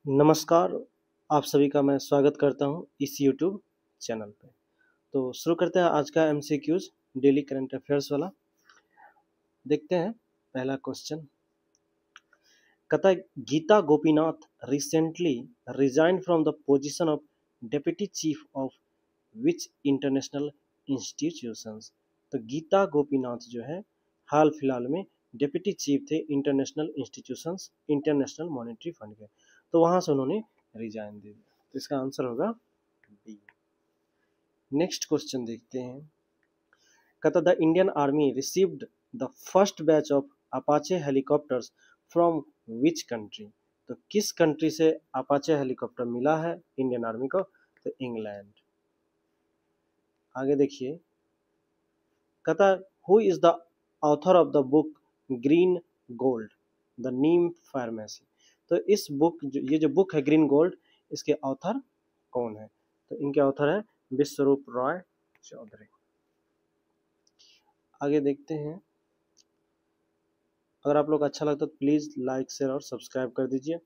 नमस्कार, आप सभी का मैं स्वागत करता हूं इस यूट्यूब चैनल पे। तो शुरू करते हैं आज का एमसीक्यूज डेली करंट अफेयर्स वाला। देखते हैं पहला क्वेश्चन। कहता है Gita Gopinath recently resigned from the position of deputy chief of which international institutions. तो गीता गोपीनाथ जो है हाल फिलहाल में डेप्यूटी चीफ थे international institutions international monetary fund के। तो वहां से उन्होंने रिजाइन दे दिया। तो इसका आंसर होगा बी। नेक्स्ट क्वेश्चन देखते हैं। कहता the Indian army received the first batch of Apache helicopters from which country. तो किस कंट्री से अपाचे हेलीकॉप्टर मिला है इंडियन आर्मी को? तो इंग्लैंड। आगे देखिए। कहता who is the author of the book green gold the Neem pharmacy. तो इस बुक ये जो बुक है ग्रीन गोल्ड, इसके ऑथर कौन है? तो इनके ऑथर है विश्वरूप रॉय चौधरी। आगे देखते हैं। अगर आप लोग अच्छा लगता तो प्लीज लाइक शेयर और सब्सक्राइब कर दीजिए।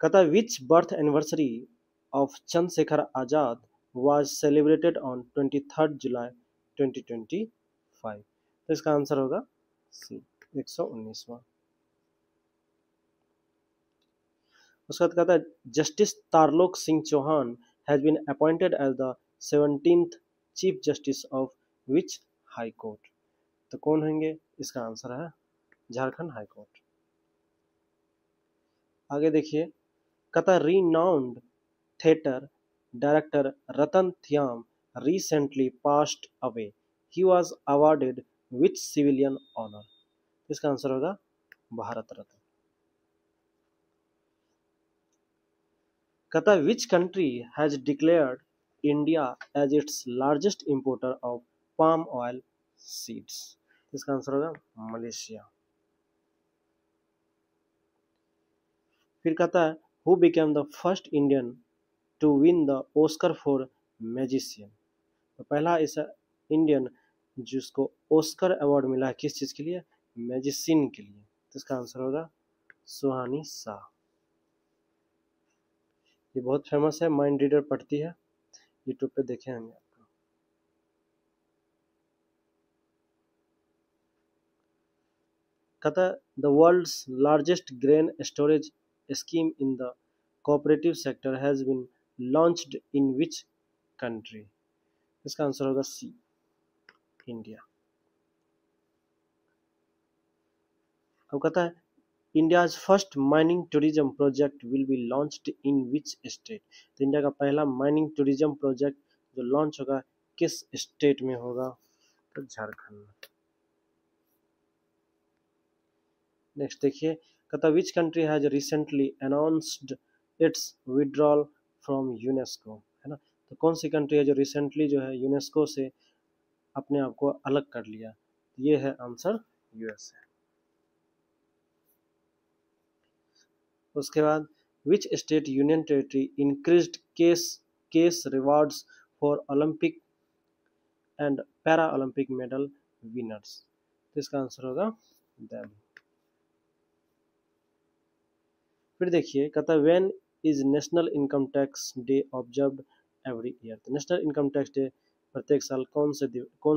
कहता है which birth anniversary of Chandrashekhar Azad was celebrated on 23 July 2025। तो इसका आंसर होगा सी 119वां। उसके बाद कहता है justice Tarlok Singh Chauhan has been appointed as the 17th chief justice of which high court. तो कौन होंगे? इसका आंसर है झारखंड हाई कोर्ट। आगे देखिए। कहता renowned theatre director Ratan Thiam recently passed away. He was awarded which civilian honor? इसका आंसर होगा भारत रत्न। कहता which country has declared India as its largest importer of palm oil seeds? इसका answer होगा Malaysia. फिर कहता है who became the first Indian to win the Oscar for Magician। तो पहला ऐसा इंडियन जिसको ऑस्कर अवार्ड मिला है किस चीज के लिए? मैजिशियन के लिए। तो इसका आंसर होगा सुहानी शाह। ये बहुत फेमस है, माइंड रीडर पढ़ती है, यूट्यूब पे देखे होंगे आपको। कहता the world's largest grain storage scheme in the cooperative sector has been launched in which country? इसका आंसर होगा सी इंडिया। अब कहता है India's first mining tourism project will be launched in which state. तो इंडिया का पहला mining tourism project जो launch होगा किस स्टेट में होगा? तो झारखंड में। नेक्स्ट देखिए। कहता which country has recently announced it's withdrawal from UNESCO. है ना? तो कौन सी कंट्री है जो रिसेंटली जो है यूनेस्को से अपने आप को अलग कर लिया? ये है आंसर यूएसए। उसके बाद which state union territory increased case rewards for Olympic and para Olympic medal winners. तो इसका आंसर होगा दिल्ली। फिर देखिए। कहता है when is national income tax day observed every year. तो नेशनल इनकम टैक्स डे प्रत्येक साल कौन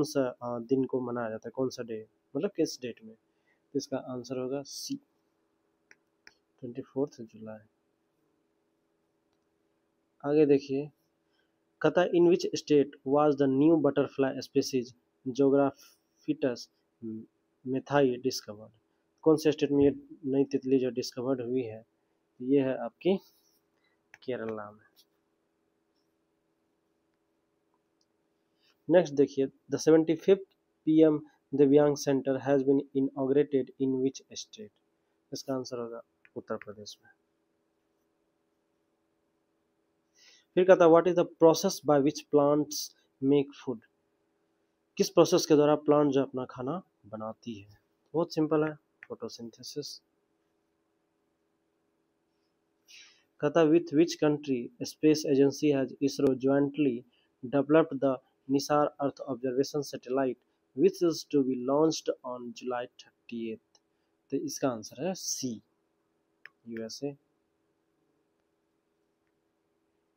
सा दिन को मनाया जाता है? कौन सा डे, मतलब किस डेट में? तो इसका आंसर होगा सी 24 जुलाई। आगे देखिए। कहता in which state was the new butterfly species Zographetus mathai discovered. कौन से स्टेट में ये नई तितली जो डिस्कवर्ड हुई है? ये है आपकी केरला में। नेक्स्ट देखिए। The 75th PM Divyang centre has been inaugurated in which state? इसका आंसर होगा उत्तर प्रदेश में। फिर कहता है what is the process by which plants make food. किस प्रोसेस के द्वारा प्लांट जो अपना खाना बनाती है? बहुत सिंपल है, फोटोसिंथेसिस। कहता with which country space agency has ISRO jointly developed the NISAR earth observation satellite which is to be launched on July 30th। तो इसका आंसर है सी यूएसए।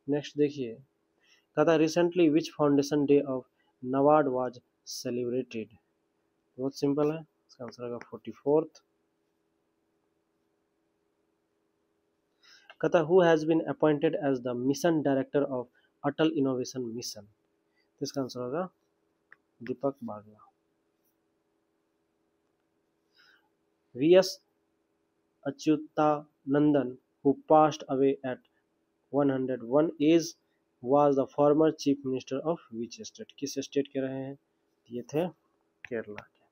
नेक्स्ट देखिए, कहा था recently which foundation day of NABARD was celebrated. बहुत simple है, इसका answer होगा 44th। कहता who has been appointed as the mission director of Atal innovation mission. तो इसका आंसर होगा Deepak Bagla. V S Achuthanandan who passed away at 101 age was the former chief minister of which state। किस state के रहे हैं? ये थे केरला के।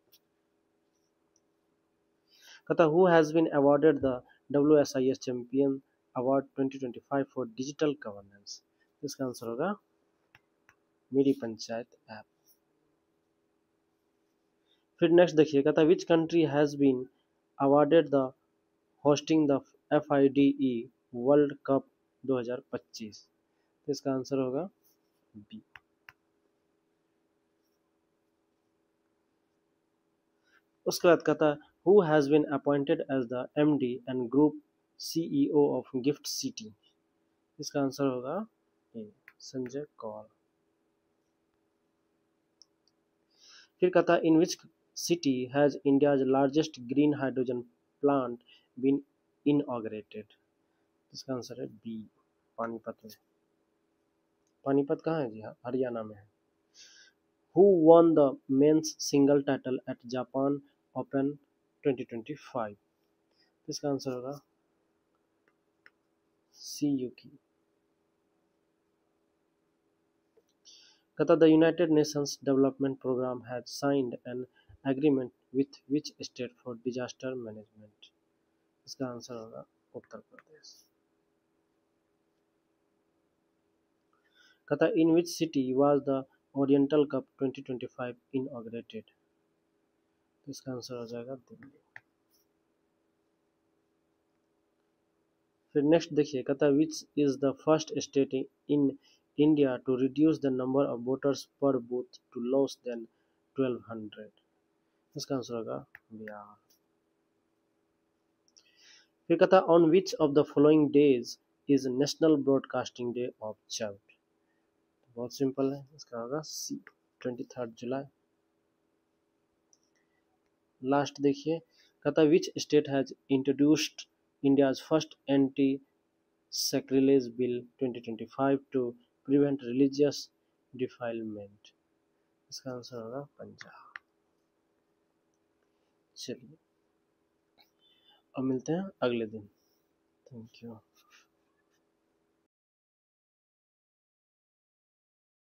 कहता who has been awarded the WSIS champion award 2025 for digital governance। इसका आंसर होगा मेरी पंचायत ऐप। फिर नेक्स्ट देखिए, कहता which country has been awarded the hosting the FIDE world cup 2025। तो इसका आंसर होगा बी। उसके बाद कहता है who has been appointed as the MD and group CEO of GIFT City. इसका आंसर होगा ए, संजय कौल। फिर कहता है in which city has India's largest green hydrogen plant been inaugurated. इसका आंसर है बी, पानीपत में। पानीपत कहाँ है? जी हाँ, हरियाणा में है। Who won the men's single title at Japan open 2025। इसका आंसर होगा सी यूकी। कहता the United Nations development programme has signed an agreement with which state for disaster management. इसका आंसर होगा उत्तर प्रदेश। कहता in which city was the oriental cup 2025 inaugurated. इसका answer हो जाएगा दिल्ली। फिर नेक्स्ट देखिए, कहता है which is the first state in India to reduce the number of voters per booth to less than 1200। इसका आंसर होगा बिहार। फिर कहता है on which of the following days is national broadcasting day of child. बहुत simple है, इसका होगा सी, 23 जुलाई। Last देखिए, कहता है which state has introduced India's first anti sacrilege bill 2025 to prevent religious defilement. इसका आंसर होगा पंजाब। चलिए अब मिलते हैं अगले दिन। Thank you.